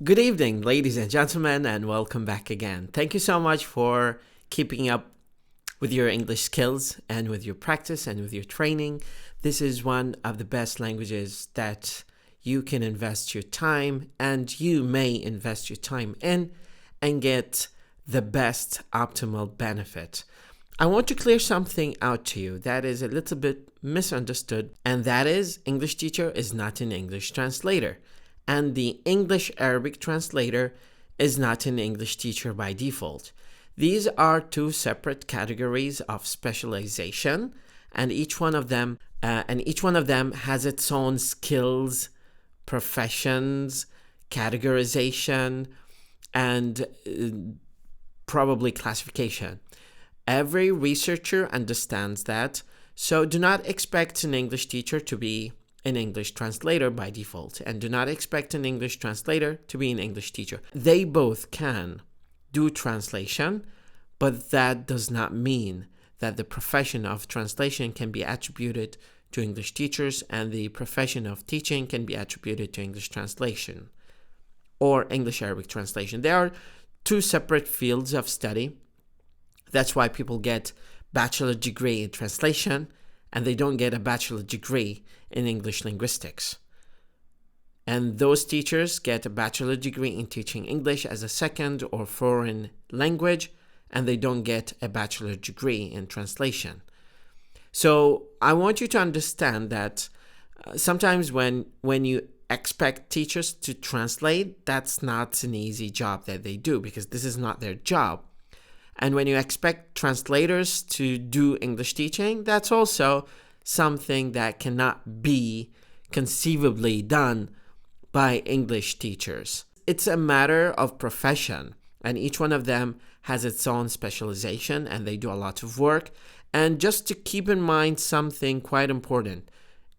Good evening, ladies and gentlemen, and welcome back again. Thank you so much for keeping up with your English skills and with your practice and with your training. This is one of the best languages that you can invest your time, and you may invest your time in and get the best optimal benefit. I want to clear something out to you that is a little bit misunderstood, and that is English teacher is not an English translator. And the English-Arabic translator is not an English teacher by default. These are two separate categories of specialization, and each one of them has its own skills, professions, categorization, and probably classification. Every researcher understands that, so do not expect an English teacher to be an English translator by default, and do not expect an English translator to be an English teacher. They both can do translation, but that does not mean that the profession of translation can be attributed to English teachers and the profession of teaching can be attributed to English translation or English-Arabic translation. There are two separate fields of study. That's why people get bachelor degree in translation and they don't get a bachelor degree in English linguistics. And those teachers get a bachelor degree in teaching English as a second or foreign language, and they don't get a bachelor degree in translation. So I want you to understand that sometimes when you expect teachers to translate, that's not an easy job that they do, because this is not their job. And when you expect translators to do English teaching, that's also something that cannot be conceivably done by English teachers. It's a matter of profession, and each one of them has its own specialization, and they do a lot of work. And just to keep in mind something quite important,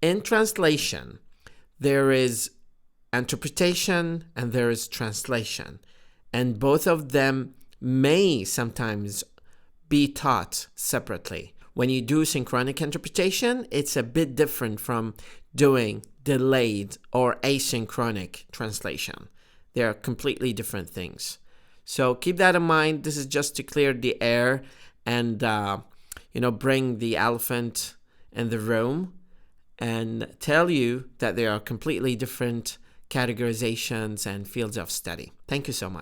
in translation, there is interpretation and there is translation, and both of them may sometimes be taught separately. When you do synchronic interpretation, it's a bit different from doing delayed or asynchronic translation. They are completely different things. So keep that in mind. This is just to clear the air and bring the elephant in the room and tell you that there are completely different categorizations and fields of study. Thank you so much.